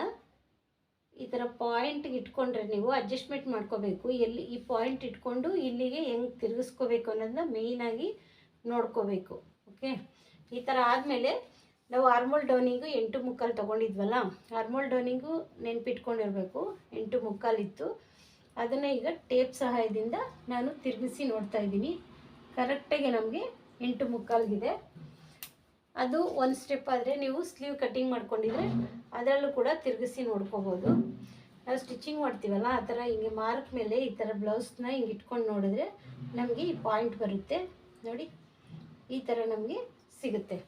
S1: ಈ ಥರ ಪಾಯಿಂಟ್ಗೆ ಇಟ್ಕೊಂಡ್ರೆ ನೀವು ಅಡ್ಜಸ್ಟ್ಮೆಂಟ್ ಮಾಡ್ಕೋಬೇಕು. ಎಲ್ಲಿ ಈ ಪಾಯಿಂಟ್ ಇಟ್ಕೊಂಡು ಇಲ್ಲಿಗೆ ಹೆಂಗೆ ತಿರುಗಿಸ್ಕೋಬೇಕು ಅನ್ನೋದನ್ನ ಮೇಯ್ನಾಗಿ ನೋಡ್ಕೋಬೇಕು. ಓಕೆ, ಈ ಥರ ಆದಮೇಲೆ ನಾವು ಆರ್ಮೋಲ್ ಡೌನಿಂಗು 8 ಮುಕ್ಕಾಲು ತೊಗೊಂಡಿದ್ವಲ್ಲ, ಆರ್ಮೋಲ್ ಡೌನಿಂಗು ನೆನಪಿಟ್ಕೊಂಡಿರಬೇಕು, 8 ಮುಕ್ಕಾಲಿತ್ತು. ಅದನ್ನು ಈಗ ಟೇಪ್ ಸಹಾಯದಿಂದ ನಾನು ತಿರುಗಿಸಿ ನೋಡ್ತಾ ಇದ್ದೀನಿ. ಕರೆಕ್ಟಾಗಿ ನಮಗೆ 8 ಮುಕ್ಕಾಲಿಗಿದೆ. ಅದು ಒಂದು ಸ್ಟೆಪ್ ಆದರೆ ನೀವು ಸ್ಲೀವ್ ಕಟ್ಟಿಂಗ್ ಮಾಡ್ಕೊಂಡಿದ್ರೆ ಅದರಲ್ಲೂ ಕೂಡ ತಿರುಗಿಸಿ ನೋಡ್ಕೋಬೋದು. ನಾವು ಸ್ಟಿಚಿಂಗ್ ಮಾಡ್ತೀವಲ್ಲ ಆ ಥರ ಹಿಂಗೆ ಮಾರ್ಕ್ ಮೇಲೆ ಈ ಥರ ಬ್ಲೌಸ್ನ ಹಿಂಗೆ ಇಟ್ಕೊಂಡು ನೋಡಿದ್ರೆ ನಮಗೆ ಈ ಪಾಯಿಂಟ್ ಬರುತ್ತೆ ನೋಡಿ, ಈ ಥರ ನಮಗೆ ಸಿಗುತ್ತೆ.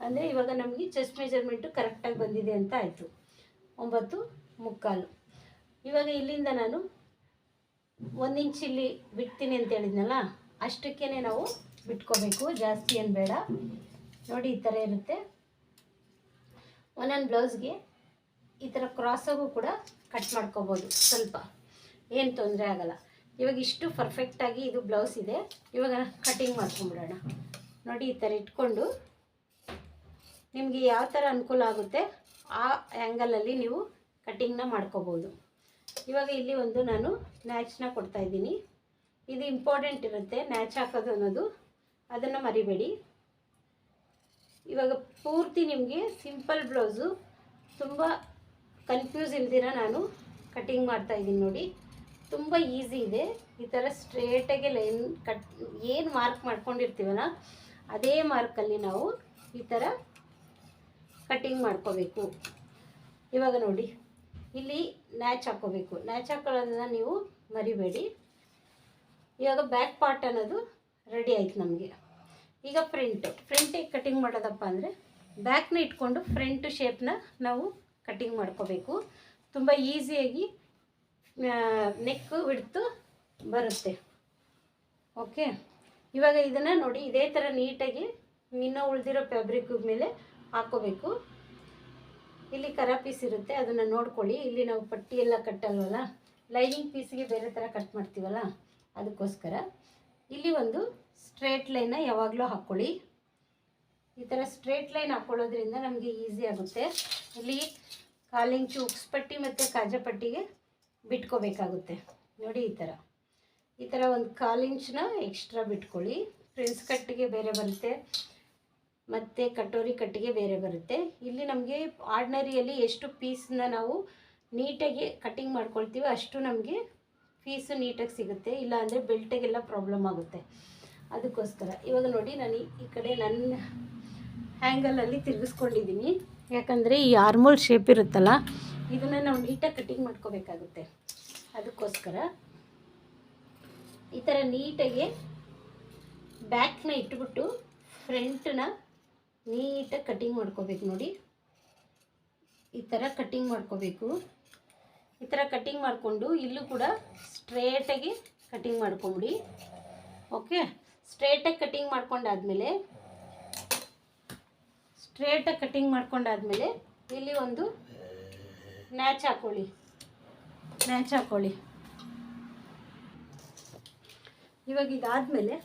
S1: ಅಂದರೆ ಇವಾಗ ನಮಗೆ ಚೆಸ್ಟ್ ಮೆಜರ್ಮೆಂಟು ಕರೆಕ್ಟಾಗಿ ಬಂದಿದೆ ಅಂತ ಆಯಿತು. 9 ಮುಕ್ಕಾಲು. ಇವಾಗ ಇಲ್ಲಿಂದ ನಾನು 1 ಇಂಚ್ ಇಲ್ಲಿ ಬಿಡ್ತೀನಿ ಅಂತ ಹೇಳಿದ್ನಲ್ಲ, ಅಷ್ಟಕ್ಕೇ ನಾವು ಬಿಟ್ಕೋಬೇಕು, ಜಾಸ್ತಿ ಏನು ಬೇಡ ನೋಡಿ. ಈ ಥರ ಇರುತ್ತೆ. ಒಂದೊಂದು ಬ್ಲೌಸ್ಗೆ ಈ ಥರ ಕ್ರಾಸಾಗೂ ಕೂಡ ಕಟ್ ಮಾಡ್ಕೋಬೋದು, ಸ್ವಲ್ಪ ಏನು ತೊಂದರೆ ಆಗಲ್ಲ. ಇವಾಗ ಇಷ್ಟು ಪರ್ಫೆಕ್ಟಾಗಿ ಇದು ಬ್ಲೌಸ್ ಇದೆ. ಇವಾಗ ಕಟಿಂಗ್ ಮಾಡ್ಕೊಂಬಿಡೋಣ ನೋಡಿ. ಈ ಥರ ಇಟ್ಕೊಂಡು ನಿಮಗೆ ಯಾವ ಥರ ಅನುಕೂಲ ಆಗುತ್ತೆ ಆ ಆ್ಯಂಗಲಲ್ಲಿ ನೀವು ಕಟಿಂಗ್ನ ಮಾಡ್ಕೋಬೋದು. ಇವಾಗ ಇಲ್ಲಿ ಒಂದು ನಾನು ನ್ಯಾಚ್ನ ಕೊಡ್ತಾಯಿದ್ದೀನಿ. ಇದು ಇಂಪಾರ್ಟೆಂಟ್ ಇರುತ್ತೆ ನ್ಯಾಚ್ ಹಾಕೋದು ಅನ್ನೋದು, ಅದನ್ನು ಮರಿಬೇಡಿ. ಇವಾಗ ಪೂರ್ತಿ ನಿಮಗೆ ಸಿಂಪಲ್ ಬ್ಲೌಸು ತುಂಬ ಕನ್ಫ್ಯೂಸ್ ಇಲ್ದಿರ ನಾನು ಕಟಿಂಗ್ ಮಾಡ್ತಾಯಿದ್ದೀನಿ ನೋಡಿ. ತುಂಬ ಈಸಿ ಇದೆ. ಈ ಥರ ಸ್ಟ್ರೇಟಾಗಿ ಲೈನ್ ಏನು ಮಾರ್ಕ್ ಮಾಡ್ಕೊಂಡಿರ್ತೀವಲ್ಲ ಅದೇ ಮಾರ್ಕಲ್ಲಿ ನಾವು ಈ ಥರ ಕಟಿಂಗ್ ಮಾಡ್ಕೋಬೇಕು. ಇವಾಗ ನೋಡಿ ಇಲ್ಲಿ ನ್ಯಾಚ್ ಹಾಕ್ಕೋಬೇಕು. ನ್ಯಾಚ್ ಹಾಕೊಳ್ಳೋದನ್ನ ನೀವು ಮರಿಬೇಡಿ. ಇವಾಗ ಬ್ಯಾಕ್ ಪಾರ್ಟ್ ಅನ್ನೋದು ರೆಡಿ ಆಯ್ತು ನಮಗೆ. ಈಗ ಫ್ರಂಟಿಗೆ ಕಟಿಂಗ್ ಮಾಡೋದಪ್ಪ ಅಂದರೆ ಬ್ಯಾಕ್ನ ಇಟ್ಕೊಂಡು ಫ್ರಂಟ್ ಶೇಪ್ನ ನಾವು ಕಟಿಂಗ್ ಮಾಡ್ಕೋಬೇಕು. ತುಂಬ ಈಸಿಯಾಗಿ ನೆಕ್ ವಿಡ್ತು ಬರುತ್ತೆ. ಓಕೆ, ಇವಾಗ ಇದನ್ನು ನೋಡಿ ಇದೇ ಥರ ನೀಟಾಗಿ ಇನ್ನೂ ಉಳಿದಿರೋ ಫ್ಯಾಬ್ರಿಕ್ ಮೇಲೆ ಹಾಕ್ಕೋಬೇಕು. ಇಲ್ಲಿ ಕರ ಪೀಸ್ ಇರುತ್ತೆ, ಅದನ್ನು ನೋಡ್ಕೊಳ್ಳಿ. ಇಲ್ಲಿ ನಾವು ಪಟ್ಟಿ ಎಲ್ಲ ಕಟ್ಟಲ್ವಲ್ಲ, ಲೈನಿಂಗ್ ಪೀಸಿಗೆ ಬೇರೆ ಥರ ಕಟ್ ಮಾಡ್ತೀವಲ್ಲ, ಅದಕ್ಕೋಸ್ಕರ ಇಲ್ಲಿ ಒಂದು ಸ್ಟ್ರೇಟ್ ಲೈನ್ನ ಯಾವಾಗಲೂ ಹಾಕ್ಕೊಳ್ಳಿ. ಈ ಥರ ಸ್ಟ್ರೇಟ್ ಲೈನ್ ಹಾಕ್ಕೊಳ್ಳೋದ್ರಿಂದ ನಮಗೆ ಈಸಿ ಆಗುತ್ತೆ. ಇಲ್ಲಿ 1/4 ಇಂಚು ಉಕ್ಸ್ ಪಟ್ಟಿ ಮತ್ತು ಕಾಜಾ ಪಟ್ಟಿಗೆ ಬಿಟ್ಕೋಬೇಕಾಗುತ್ತೆ ನೋಡಿ. ಈ ಥರ ಒಂದು 1/4 ಇಂಚನ್ನ ಎಕ್ಸ್ಟ್ರಾ ಬಿಟ್ಕೊಳ್ಳಿ. ಫ್ರೆಂಡ್ಸ್ ಕಟ್ಟಿಗೆ ಬೇರೆ ಬರುತ್ತೆ ಮತ್ತು ಕಟೋರಿ ಕಟ್ಟಿಗೆ ಬೇರೆ ಬರುತ್ತೆ. ಇಲ್ಲಿ ನಮಗೆ ಆರ್ಡಿನರಿಯಲ್ಲಿ ಎಷ್ಟು ಪೀಸನ್ನ ನಾವು ನೀಟಾಗಿ ಕಟ್ಟಿಂಗ್ ಮಾಡ್ಕೊಳ್ತೀವಿ ಅಷ್ಟು ನಮಗೆ ಪೀಸು ನೀಟಾಗಿ ಸಿಗುತ್ತೆ. ಇಲ್ಲ ಅಂದರೆ ಬೆಲ್ಟಿಗೆಲ್ಲ ಪ್ರಾಬ್ಲಮ್ ಆಗುತ್ತೆ. ಅದಕ್ಕೋಸ್ಕರ ಇವಾಗ ನೋಡಿ ನಾನು ಈ ಕಡೆ ನನ್ನ ಹ್ಯಾಂಗಲಲ್ಲಿ ತಿರುಗಿಸ್ಕೊಂಡಿದ್ದೀನಿ. ಯಾಕಂದರೆ ಈ ಆರ್ಮೋಲ್ ಶೇಪ್ ಇರುತ್ತಲ್ಲ, ಇದನ್ನು ನಾವು ನೀಟಾಗಿ ಕಟ್ಟಿಂಗ್ ಮಾಡ್ಕೋಬೇಕಾಗುತ್ತೆ. ಅದಕ್ಕೋಸ್ಕರ ಈ ಥರ ನೀಟಾಗಿ ಬ್ಯಾಕ್ನ ಇಟ್ಬಿಟ್ಟು ಫ್ರಂಟನ್ನ ನೀಟಾಗಿ ಕಟ್ಟಿಂಗ್ ಮಾಡ್ಕೋಬೇಕು ನೋಡಿ. ಈ ಥರ ಕಟ್ಟಿಂಗ್ ಮಾಡ್ಕೋಬೇಕು. ಈ ಥರ ಕಟ್ಟಿಂಗ್ ಮಾಡಿಕೊಂಡು ಇಲ್ಲೂ ಕೂಡ ಸ್ಟ್ರೇಟಾಗಿ ಕಟ್ಟಿಂಗ್ ಮಾಡ್ಕೊಂಬಿಡಿ. ಓಕೆ, ಸ್ಟ್ರೇಟಾಗಿ ಕಟ್ಟಿಂಗ್ ಮಾಡ್ಕೊಂಡಾದ್ಮೇಲೆ ಇಲ್ಲಿ ಒಂದು ನ್ಯಾಚ್ ಹಾಕ್ಕೊಳ್ಳಿ. ಇವಾಗ ಇದಾದಮೇಲೆ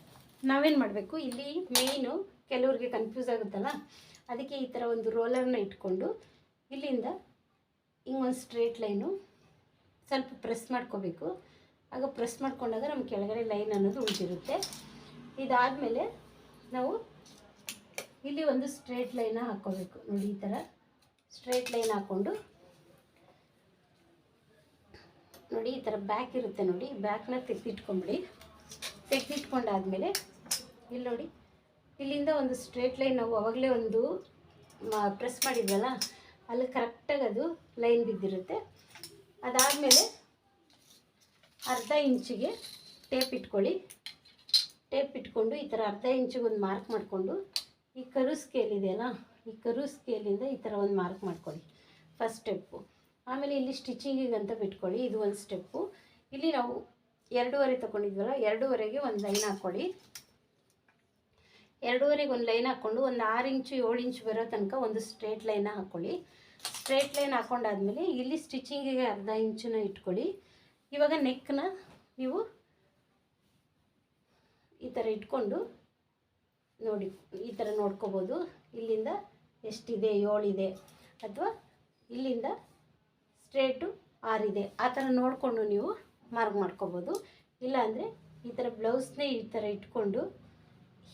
S1: ನಾವೇನು ಮಾಡಬೇಕು, ಇಲ್ಲಿ ಮೇಯ್ನು ಕೆಲವ್ರಿಗೆ ಕನ್ಫ್ಯೂಸ್ ಆಗುತ್ತಲ್ಲ, ಅದಕ್ಕೆ ಈ ಥರ ಒಂದು ರೋಲರ್ನ ಇಟ್ಕೊಂಡು ಇಲ್ಲಿಂದ ಹಿಂಗೊಂದು ಸ್ಟ್ರೇಟ್ ಲೈನು ಸ್ವಲ್ಪ ಪ್ರೆಸ್ ಮಾಡ್ಕೋಬೇಕು. ಆಗ ಪ್ರೆಸ್ ಮಾಡ್ಕೊಂಡಾಗ ನಮ್ಮ ಕೆಳಗಡೆ ಲೈನ್ ಅನ್ನೋದು ಉಳಿದಿರುತ್ತೆ. ಇದಾದಮೇಲೆ ನಾವು ಇಲ್ಲಿ ಒಂದು ಸ್ಟ್ರೇಟ್ ಲೈನ ಹಾಕ್ಕೋಬೇಕು. ನೋಡಿ ಈ ಥರ ಸ್ಟ್ರೇಟ್ ಲೈನ್ ಹಾಕ್ಕೊಂಡು ನೋಡಿ ಈ ಥರ ಬ್ಯಾಕ್ ಇರುತ್ತೆ ನೋಡಿ, ಬ್ಯಾಕ್ನ ತೆಗೆದಿಟ್ಕೊಂಬಿಡಿ. ತೆಗೆದಿಟ್ಕೊಂಡಾದ್ಮೇಲೆ ಇಲ್ಲಿ ನೋಡಿ ಇಲ್ಲಿಂದ ಒಂದು ಸ್ಟ್ರೇಟ್ ಲೈನ್ ನಾವು ಅವಾಗಲೇ ಒಂದು ಪ್ರೆಸ್ ಮಾಡಿದ್ವಲ್ಲ, ಅಲ್ಲಿ ಕರೆಕ್ಟಾಗಿ ಅದು ಲೈನ್ ಬಿದ್ದಿರುತ್ತೆ. ಅದಾದಮೇಲೆ ಅರ್ಧ ಇಂಚಿಗೆ ಟೇಪ್ ಇಟ್ಕೊಳ್ಳಿ. ಟೇಪ್ ಇಟ್ಕೊಂಡು ಈ ಥರ ಅರ್ಧ ಇಂಚಿಗೆ ಒಂದು ಮಾರ್ಕ್ ಮಾಡಿಕೊಂಡು ಈ ಕರು ಸ್ಕೇಲ್ ಇದೆಯಲ್ಲ, ಈ ಕರು ಸ್ಕೇಲಿಂದ ಈ ಥರ ಒಂದು ಮಾರ್ಕ್ ಮಾಡ್ಕೊಳ್ಳಿ, ಫಸ್ಟ್ ಸ್ಟೆಪ್ಪು. ಆಮೇಲೆ ಇಲ್ಲಿ ಸ್ಟಿಚಿಂಗಿಗೆ ಅಂತ ಬಿಟ್ಕೊಳ್ಳಿ, ಇದು ಒಂದು ಸ್ಟೆಪ್ಪು. ಇಲ್ಲಿ ನಾವು 2.5 ತೊಗೊಂಡಿದ್ವಲ್ಲ, 2.5ಗೆ ಒಂದು ಲೈನ್ ಹಾಕ್ಕೊಳ್ಳಿ. 2.5ಗೆ ಒಂದು ಲೈನ್ ಹಾಕ್ಕೊಂಡು ಒಂದು 6 ಇಂಚು 7 ಇಂಚು ಬರೋ ತನಕ ಒಂದು ಸ್ಟ್ರೇಟ್ ಲೈನ ಹಾಕ್ಕೊಳ್ಳಿ. ಸ್ಟ್ರೇಟ್ ಲೈನ್ ಹಾಕ್ಕೊಂಡಾದ್ಮೇಲೆ ಇಲ್ಲಿ ಸ್ಟಿಚಿಂಗಿಗೆ ಅರ್ಧ ಇಂಚನ್ನ ಇಟ್ಕೊಳ್ಳಿ. ಇವಾಗ ನೆಕ್ನ ನೀವು ಈ ಥರ ಇಟ್ಕೊಂಡು ನೋಡಿ ಈ ಥರ ನೋಡ್ಕೋಬೋದು, ಇಲ್ಲಿಂದ ಎಷ್ಟಿದೆ 7 ಇದೆ, ಅಥವಾ ಇಲ್ಲಿಂದ ಸ್ಟ್ರೇಟು 6 ಇದೆ, ಆ ಥರ ನೋಡಿಕೊಂಡು ನೀವು ಮಾರ್ಕ್ ಮಾಡ್ಕೋಬೋದು. ಇಲ್ಲಾಂದರೆ ಈ ಥರ ಬ್ಲೌಸ್ನೇ ಈ ಥರ ಇಟ್ಕೊಂಡು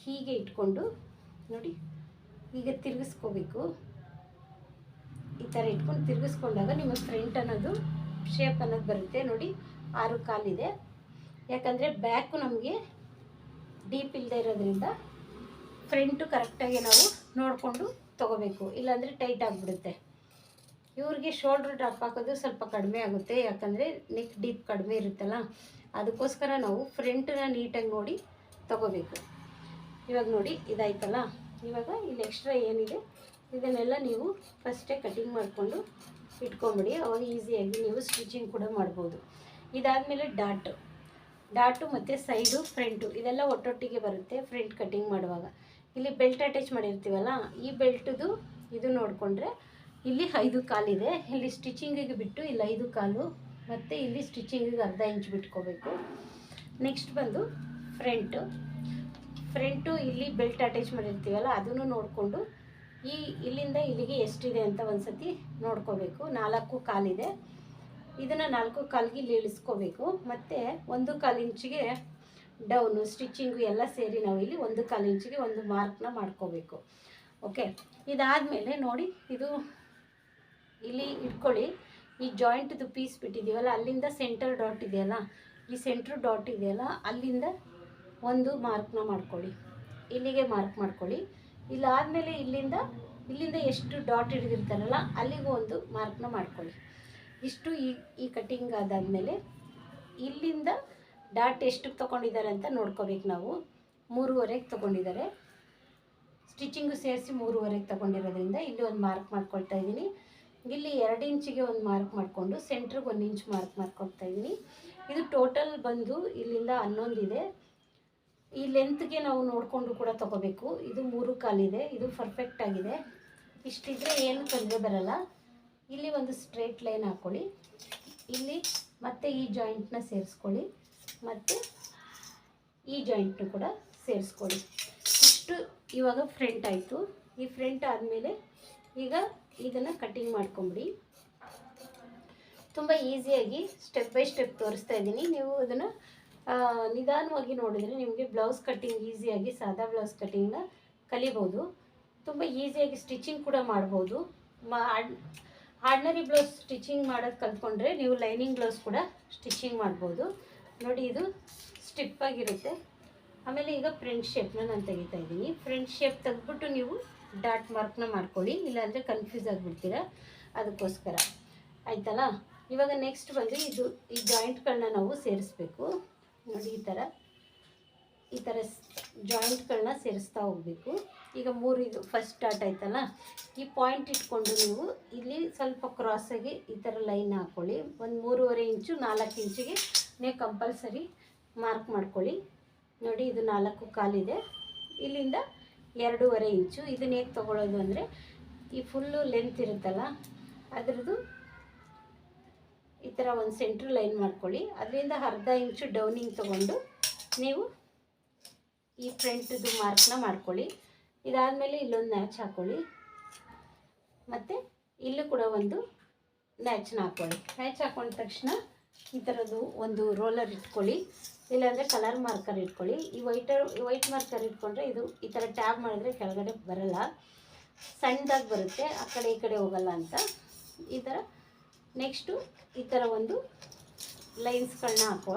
S1: ಹೀಗೆ ಇಟ್ಕೊಂಡು ನೋಡಿ ಈಗ ತಿರುಗಿಸ್ಕೋಬೇಕು. ಈ ಥರ ಇಟ್ಕೊಂಡು ತಿರುಗಿಸ್ಕೊಂಡಾಗ ನಿಮ್ಮ ಫ್ರಂಟ್ ಅನ್ನೋದು ಶೇಪ್ ಅನ್ನೋದು ಬರುತ್ತೆ. ನೋಡಿ 6 ಕಾಲಿದೆ, ಯಾಕಂದರೆ ಬ್ಯಾಕು ನಮಗೆ ಡೀಪ್ ಇಲ್ಲದೆ ಇರೋದ್ರಿಂದ ಫ್ರಂಟು ಕರೆಕ್ಟಾಗಿ ನಾವು ನೋಡಿಕೊಂಡು ತೊಗೋಬೇಕು, ಇಲ್ಲಾಂದರೆ ಟೈಟ್ ಆಗಿಬಿಡುತ್ತೆ. ಇವ್ರಿಗೆ ಶೋಲ್ಡ್ರ್ ಡ್ರಾಪ್ ಹಾಕೋದು ಸ್ವಲ್ಪ ಕಡಿಮೆ ಆಗುತ್ತೆ, ಯಾಕಂದರೆ ನೆಕ್ ಡೀಪ್ ಕಡಿಮೆ ಇರುತ್ತಲ್ಲ, ಅದಕ್ಕೋಸ್ಕರ ನಾವು ಫ್ರಂಟನ್ನ ನೀಟಾಗಿ ನೋಡಿ ತೊಗೋಬೇಕು. ಇವಾಗ ನೋಡಿ ಇದಾಯ್ತಲ್ಲ, ಇವಾಗ ಇಲ್ಲಿ ಎಕ್ಸ್ಟ್ರಾ ಏನಿದೆ ಇದನ್ನೆಲ್ಲ ನೀವು ಫಸ್ಟೇ ಕಟಿಂಗ್ ಮಾಡಿಕೊಂಡು ಇಟ್ಕೊಂಬಿಡಿ, ಅವಾಗ ಈಸಿಯಾಗಿ ನೀವು ಸ್ಟಿಚಿಂಗ್ ಕೂಡ ಮಾಡ್ಬೋದು. ಇದಾದಮೇಲೆ ಡಾಟು ಮತ್ತು ಸೈಡು ಫ್ರಂಟು ಇದೆಲ್ಲ ಒಟ್ಟೊಟ್ಟಿಗೆ ಬರುತ್ತೆ ಫ್ರಂಟ್ ಕಟಿಂಗ್ ಮಾಡುವಾಗ. ಇಲ್ಲಿ ಬೆಲ್ಟ್ ಅಟ್ಯಾಚ್ ಮಾಡಿರ್ತೀವಲ್ಲ, ಈ ಬೆಲ್ಟದು ಇದು ನೋಡಿಕೊಂಡ್ರೆ ಇಲ್ಲಿ 5 ಕಾಲಿದೆ, ಇಲ್ಲಿ ಸ್ಟಿಚಿಂಗಿಗೆ ಬಿಟ್ಟು ಇಲ್ಲಿ 5 ಕಾಲು, ಮತ್ತು ಇಲ್ಲಿ ಸ್ಟಿಚಿಂಗಿಗೆ ಅರ್ಧ ಇಂಚು ಬಿಟ್ಕೋಬೇಕು. ನೆಕ್ಸ್ಟ್ ಬಂದು ಫ್ರಂಟು ಇಲ್ಲಿ ಬೆಲ್ಟ್ ಅಟ್ಯಾಚ್ ಮಾಡಿರ್ತೀವಲ್ಲ ಅದನ್ನು ನೋಡಿಕೊಂಡು ಇಲ್ಲಿಂದ ಇಲ್ಲಿಗೆ ಎಷ್ಟಿದೆ ಅಂತ ಒಂದು ಸತಿ ನೋಡ್ಕೋಬೇಕು. 4 ಕಾಲಿದೆ, ಇದನ್ನು 4 ಕಾಲಿಗೆ ಇಲ್ಲಿ ಇಳಿಸ್ಕೋಬೇಕು. ಮತ್ತು 1/4 ಇಂಚಿಗೆ ಡೌನು ಸ್ಟಿಚಿಂಗು ಎಲ್ಲ ಸೇರಿ ನಾವು ಇಲ್ಲಿ 1/4 ಇಂಚಿಗೆ ಒಂದು ಮಾರ್ಕ್ನ ಮಾಡ್ಕೋಬೇಕು. ಓಕೆ, ಇದಾದಮೇಲೆ ನೋಡಿ ಇದು ಇಲ್ಲಿ ಇಟ್ಕೊಳ್ಳಿ. ಈ ಜಾಯಿಂಟ್ದು ಪೀಸ್ ಬಿಟ್ಟಿದ್ದೀವಲ್ಲ, ಅಲ್ಲಿಂದ ಸೆಂಟರ್ ಡಾಟ್ ಇದೆಯಲ್ಲ, ಈ ಸೆಂಟ್ರ್ ಡಾಟ್ ಇದೆಯಲ್ಲ, ಅಲ್ಲಿಂದ ಒಂದು ಮಾರ್ಕ್ನ ಮಾಡ್ಕೊಳ್ಳಿ, ಇಲ್ಲಿಗೆ ಮಾರ್ಕ್ ಮಾಡ್ಕೊಳ್ಳಿ. ಇಲ್ಲಾದಮೇಲೆ ಇಲ್ಲಿಂದ ಎಷ್ಟು ಡಾಟ್ ಹಿಡಿದಿರ್ತಾರಲ್ಲ ಅಲ್ಲಿಗೂ ಒಂದು ಮಾರ್ಕ್ನ ಮಾಡ್ಕೊಳ್ಳಿ. ಇಷ್ಟು ಈ ಕಟಿಂಗ್ ಆದಾದಮೇಲೆ ಇಲ್ಲಿಂದ ಡಾಟ್ ಎಷ್ಟಕ್ಕೆ ತೊಗೊಂಡಿದ್ದಾರೆ ಅಂತ ನೋಡ್ಕೋಬೇಕು. ನಾವು 3.5ಗೆ ತೊಗೊಂಡಿದ್ದಾರೆ, ಸ್ಟಿಚಿಂಗು ಸೇರಿಸಿ 3.5ಗೆ ತೊಗೊಂಡಿರೋದ್ರಿಂದ ಇಲ್ಲಿ ಒಂದು ಮಾರ್ಕ್ ಮಾಡ್ಕೊಳ್ತಾ ಇದ್ದೀನಿ. ಇಲ್ಲಿ 2 ಇಂಚಿಗೆ ಒಂದು ಮಾರ್ಕ್ ಮಾಡಿಕೊಂಡು ಸೆಂಟ್ರಿಗೆ 1 ಇಂಚ್ ಮಾರ್ಕ್ ಮಾಡ್ಕೊಳ್ತಾ ಇದ್ದೀನಿ. ಇದು ಟೋಟಲ್ ಬಂದು ಇಲ್ಲಿಂದ 11 ಇದೆ. ಈ ಲೆಂತ್ಗೆ ನಾವು ನೋಡಿಕೊಂಡು ಕೂಡ ತೊಗೋಬೇಕು. ಇದು 3 ಕಾಲಿದೆ, ಇದು ಪರ್ಫೆಕ್ಟ್ ಆಗಿದೆ. ಇಷ್ಟಿದ್ರೆ ಏನು ತೊಂದರೆ ಬರಲ್ಲ. ಇಲ್ಲಿ ಒಂದು ಸ್ಟ್ರೇಟ್ ಲೈನ್ ಹಾಕ್ಕೊಳ್ಳಿ, ಇಲ್ಲಿ ಮತ್ತೆ ಈ ಜಾಯಿಂಟ್ನ ಸೇರಿಸ್ಕೊಳ್ಳಿ, ಮತ್ತು ಈ ಜಾಯಿಂಟ್ನು ಕೂಡ ಸೇರಿಸ್ಕೊಳ್ಳಿ. ಇಷ್ಟು ಇವಾಗ ಫ್ರಂಟ್ ಆಯಿತು. ಈ ಫ್ರಂಟ್ ಆದಮೇಲೆ ಈಗ ಇದನ್ನು ಕಟಿಂಗ್ ಮಾಡ್ಕೊಂಬಿಡಿ. ತುಂಬ ಈಸಿಯಾಗಿ ಸ್ಟೆಪ್ ಬೈ ಸ್ಟೆಪ್ ತೋರಿಸ್ತಾ ಇದ್ದೀನಿ. ನೀವು ಅದನ್ನು ನಿಧಾನವಾಗಿ ನೋಡಿದರೆ ನಿಮಗೆ ಬ್ಲೌಸ್ ಕಟ್ಟಿಂಗ್ ಈಸಿಯಾಗಿ ಸಾದಾ ಬ್ಲೌಸ್ ಕಟ್ಟಿಂಗ್ನ ಕಲಿಬೋದು. ತುಂಬ ಈಸಿಯಾಗಿ ಸ್ಟಿಚಿಂಗ್ ಕೂಡ ಮಾಡ್ಬೋದು. ಆರ್ಡಿನರಿ ಬ್ಲೌಸ್ ಸ್ಟಿಚಿಂಗ್ ಮಾಡೋದು ಕಲ್ತ್ಕೊಂಡ್ರೆ ನೀವು ಲೈನಿಂಗ್ ಬ್ಲೌಸ್ ಕೂಡ ಸ್ಟಿಚಿಂಗ್ ಮಾಡ್ಬೋದು. ನೋಡಿ ಇದು ಸ್ಟಿಪ್ಪಾಗಿರುತ್ತೆ. ಆಮೇಲೆ ಈಗ ಫ್ರಂಟ್ ಶೇಪ್ನ ನಾನು ತೆಗಿತಾ ಇದ್ದೀನಿ. ಫ್ರಂಟ್ ಶೇಪ್ ತೆಗೆದ್ಬಿಟ್ಟು ನೀವು ಡಾಟ್ ಮಾರ್ಕ್ನ ಮಾಡ್ಕೊಳ್ಳಿ, ಇಲ್ಲಾಂದರೆ ಕನ್ಫ್ಯೂಸ್ ಆಗಿಬಿಡ್ತೀರ, ಅದಕ್ಕೋಸ್ಕರ ಆಯ್ತಲ್ಲ. ಇವಾಗ ನೆಕ್ಸ್ಟ್ ಬಂದು ಈ ಜಾಯಿಂಟ್ಗಳನ್ನ ನಾವು ಸೇರಿಸ್ಬೇಕು. ನೋಡಿ ಈ ಥರ ಜಾಯಿಂಟ್ಗಳನ್ನ ಸೇರಿಸ್ತಾ ಹೋಗಬೇಕು. ಈಗ 3 ಇದು ಫಸ್ಟ್ ಡಾಟ್ ಆಯ್ತಲ್ಲ, ಈ ಪಾಯಿಂಟ್ ಇಟ್ಕೊಂಡು ನೀವು ಇಲ್ಲಿ ಸ್ವಲ್ಪ ಕ್ರಾಸಾಗಿ ಈ ಥರ ಲೈನ್ ಹಾಕ್ಕೊಳ್ಳಿ. ಒಂದು 3.5 ಇಂಚು 4 ಇಂಚಿಗೆ ನೀವು ಕಂಪಲ್ಸರಿ ಮಾರ್ಕ್ ಮಾಡ್ಕೊಳ್ಳಿ. ನೋಡಿ ಇದು 4 ಕಾಲಿದೆ, ಇಲ್ಲಿಂದ 2.5 ಇಂಚು. ಇದನ್ನ ಹೇಗೆ ತೊಗೊಳ್ಳೋದು ಅಂದರೆ ಈ ಫುಲ್ಲು ಲೆಂತ್ ಇರುತ್ತಲ್ಲ ಅದರದ್ದು ಈ ಥರ ಒಂದು ಸೆಂಟ್ರ್ ಲೈನ್ ಮಾಡ್ಕೊಳ್ಳಿ. ಅದರಿಂದ ಅರ್ಧ ಇಂಚು ಡೌನಿಂಗ್ ತೊಗೊಂಡು ನೀವು ಈ ಫ್ರಂಟ್ದು ಮಾರ್ಕ್ನ ಮಾಡ್ಕೊಳ್ಳಿ. ಇದಾದಮೇಲೆ ಇಲ್ಲೊಂದು ನ್ಯಾಚ್ ಹಾಕ್ಕೊಳ್ಳಿ, ಮತ್ತು ಇಲ್ಲೂ ಕೂಡ ಒಂದು ನ್ಯಾಚನ್ನ ಹಾಕ್ಕೊಳ್ಳಿ. ನ್ಯಾಚ್ ಹಾಕೊಂಡ ತಕ್ಷಣ ಈ ಥರದ್ದು ಒಂದು ರೋಲರ್ ಇಟ್ಕೊಳ್ಳಿ, ಇಲ್ಲಾಂದರೆ ಕಲರ್ ಮಾರ್ಕರ್ ಇಟ್ಕೊಳ್ಳಿ. ಈ ವೈಟ್ ಮಾರ್ಕರ್ ಇಟ್ಕೊಂಡ್ರೆ ಇದು ಈ ಥರ ಟ್ಯಾಬ್ ಮಾಡಿದ್ರೆ ಕೆಳಗಡೆ ಬರಲ್ಲ, ಸಣ್ಣದಾಗಿ ಬರುತ್ತೆ, ಆ ಕಡೆ ಈ ಕಡೆ ಹೋಗಲ್ಲ ಅಂತ. ಈ ಥರ ನೆಕ್ಸ್ಟು ಈ ಥರ ಒಂದು ಲೈನ್ಸ್ಗಳನ್ನ ಹಾಕೋ.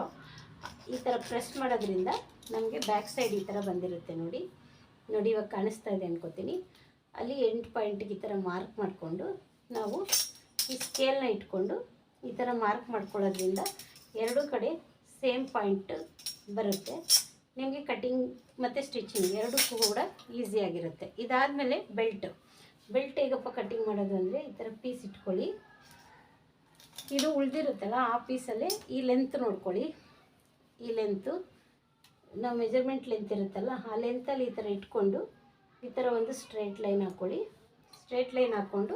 S1: ಈ ಥರ ಪ್ರೆಸ್ ಮಾಡೋದ್ರಿಂದ ನಮಗೆ ಬ್ಯಾಕ್ ಸೈಡ್ ಈ ಥರ ಬಂದಿರುತ್ತೆ ನೋಡಿ. ಇವಾಗ ಕಾಣಿಸ್ತಾ ಇದೆ ಅನ್ಕೋತೀನಿ. ಅಲ್ಲಿ ಎಂಡ್ ಪಾಯಿಂಟಿಗೆ ಈ ಥರ ಮಾರ್ಕ್ ಮಾಡಿಕೊಂಡು ನಾವು ಈ ಸ್ಕೇಲ್ನ ಇಟ್ಕೊಂಡು ಈ ಥರ ಮಾರ್ಕ್ ಮಾಡ್ಕೊಳ್ಳೋದ್ರಿಂದ ಎರಡೂ ಕಡೆ ಸೇಮ್ ಪಾಯಿಂಟ್ ಬರುತ್ತೆ. ನಿಮಗೆ ಕಟಿಂಗ್ ಮತ್ತು ಸ್ಟಿಚಿಂಗ್ ಎರಡಕ್ಕೂ ಕೂಡ ಈಸಿಯಾಗಿರುತ್ತೆ. ಇದಾದಮೇಲೆ ಬೆಲ್ಟ್ ಹೇಗಪ್ಪ ಕಟಿಂಗ್ ಮಾಡೋದು ಅಂದರೆ ಈ ಥರ ಪೀಸ್ ಇಟ್ಕೊಳ್ಳಿ. ಇದು ಉಳಿದಿರುತ್ತಲ್ಲ ಆ ಪೀಸಲ್ಲೇ ಈ ಲೆಂತ್ ನೋಡ್ಕೊಳ್ಳಿ. ಈ ಲೆಂತು ನಾವು ಮೆಜರ್ಮೆಂಟ್ ಲೆಂತ್ ಇರುತ್ತಲ್ಲ ಆ ಲೆಂತಲ್ಲಿ ಈ ಥರ ಇಟ್ಕೊಂಡು ಈ ಥರ ಒಂದು ಸ್ಟ್ರೈಟ್ ಲೈನ್ ಹಾಕ್ಕೊಳ್ಳಿ. ಸ್ಟ್ರೈಟ್ ಲೈನ್ ಹಾಕ್ಕೊಂಡು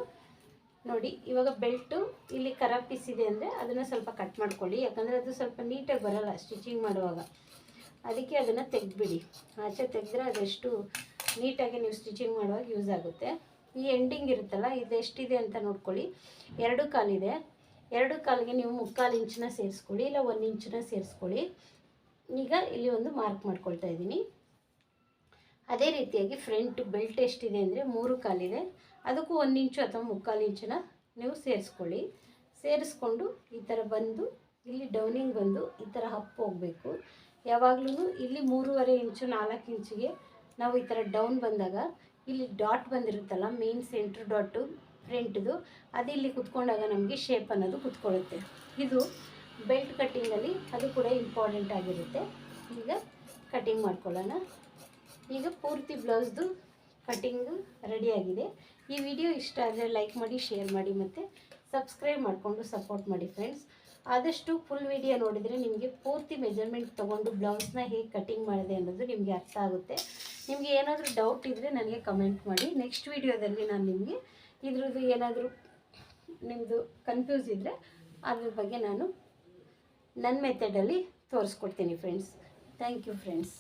S1: ನೋಡಿ, ಇವಾಗ ಬೆಲ್ಟು ಇಲ್ಲಿ ಕರ ಪೀಸ್ ಇದೆ ಅಂದರೆ ಅದನ್ನು ಸ್ವಲ್ಪ ಕಟ್ ಮಾಡ್ಕೊಳ್ಳಿ, ಯಾಕಂದರೆ ಅದು ಸ್ವಲ್ಪ ನೀಟಾಗಿ ಬರೋಲ್ಲ ಸ್ಟಿಚಿಂಗ್ ಮಾಡುವಾಗ. ಅದಕ್ಕೆ ಅದನ್ನು ತೆಗೆದ್ಬಿಡಿ. ಆಚೆ ತೆಗೆದ್ರೆ ಅದೆಷ್ಟು ನೀಟಾಗಿ ನೀವು ಸ್ಟಿಚಿಂಗ್ ಮಾಡುವಾಗ ಯೂಸ್ ಆಗುತ್ತೆ. ಈ ಎಂಡಿಂಗ್ ಇರುತ್ತಲ್ಲ ಇದು ಎಷ್ಟಿದೆ ಅಂತ ನೋಡ್ಕೊಳ್ಳಿ. 2 ಕಾಲಿದೆ. 2 ಕಾಲಿಗೆ ನೀವು 3/4 ಇಂಚನ್ನ ಸೇರಿಸ್ಕೊಳ್ಳಿ, ಇಲ್ಲ 1 ಇಂಚನ್ನ ಸೇರಿಸ್ಕೊಳ್ಳಿ. ಈಗ ಇಲ್ಲಿ ಒಂದು ಮಾರ್ಕ್ ಮಾಡ್ಕೊಳ್ತಾ ಇದ್ದೀನಿ. ಅದೇ ರೀತಿಯಾಗಿ ಫ್ರಂಟ್ ಬೆಲ್ಟ್ ಎಷ್ಟಿದೆ ಅಂದರೆ 3 ಕಾಲಿದೆ, ಅದಕ್ಕೂ 1 ಇಂಚು ಅಥವಾ 3/4 ಇಂಚನ್ನ ನೀವು ಸೇರಿಸ್ಕೊಳ್ಳಿ. ಸೇರಿಸ್ಕೊಂಡು ಈ ಥರ ಬಂದು ಇಲ್ಲಿ ಡೌನಿಂಗ್ ಬಂದು ಈ ಥರ ಹಪ್ಪು ಹೋಗಬೇಕು. ಯಾವಾಗಲೂ ಇಲ್ಲಿ 3.5 ಇಂಚು 4 ಇಂಚಿಗೆ ನಾವು ಈ ಥರ ಡೌನ್ ಬಂದಾಗ ಇಲ್ಲಿ ಡಾಟ್ ಬಂದಿರುತ್ತಲ್ಲ, ಮೇನ್ ಸೆಂಟ್ರ್ ಡಾಟು ಫ್ರಂಟ್ದು, ಅದು ಇಲ್ಲಿ ಕುತ್ಕೊಂಡಾಗ ನಮಗೆ ಶೇಪ್ ಅನ್ನೋದು ಕುತ್ಕೊಳ್ಳುತ್ತೆ. ಇದು ಬೆಲ್ಟ್ ಕಟ್ಟಿಂಗಲ್ಲಿ ಅದು ಕೂಡ ಇಂಪಾರ್ಟೆಂಟ್ ಆಗಿರುತ್ತೆ. ಈಗ ಕಟಿಂಗ್ ಮಾಡ್ಕೊಳ್ಳೋಣ. ಈಗ ಪೂರ್ತಿ ಬ್ಲೌಸ್ದು ಕಟ್ಟಿಂಗು ರೆಡಿಯಾಗಿದೆ. ಈ ವಿಡಿಯೋ ಇಷ್ಟ ಆದರೆ ಲೈಕ್ ಮಾಡಿ, ಶೇರ್ ಮಾಡಿ ಮತ್ತು ಸಬ್ಸ್ಕ್ರೈಬ್ ಮಾಡಿಕೊಂಡು ಸಪೋರ್ಟ್ ಮಾಡಿ ಫ್ರೆಂಡ್ಸ್. ಆದಷ್ಟು ಫುಲ್ ವಿಡಿಯೋ ನೋಡಿದರೆ ನಿಮಗೆ ಪೂರ್ತಿ ಮೆಜರ್ಮೆಂಟ್ ತೊಗೊಂಡು ಬ್ಲೌಸ್ನ ಹೇಗೆ ಕಟಿಂಗ್ ಮಾಡಿದೆ ಅನ್ನೋದು ನಿಮಗೆ ಅರ್ಥ ಆಗುತ್ತೆ. ನಿಮಗೆ ಏನಾದರೂ ಡೌಟ್ ಇದ್ದರೆ ನನಗೆ ಕಮೆಂಟ್ ಮಾಡಿ. ನೆಕ್ಸ್ಟ್ ವಿಡಿಯೋದಲ್ಲಿ ನಾನು ನಿಮಗೆ ಇದ್ರದ್ದು ಏನಾದರೂ ನಿಮ್ಮದು ಕನ್ಫ್ಯೂಸ್ ಇದ್ದರೆ ಅದ್ರ ಬಗ್ಗೆ ನಾನು ನನ್ನ ಮೆಥಡಲ್ಲಿ ತೋರಿಸ್ಕೊಡ್ತೀನಿ ಫ್ರೆಂಡ್ಸ್. Thank you friends.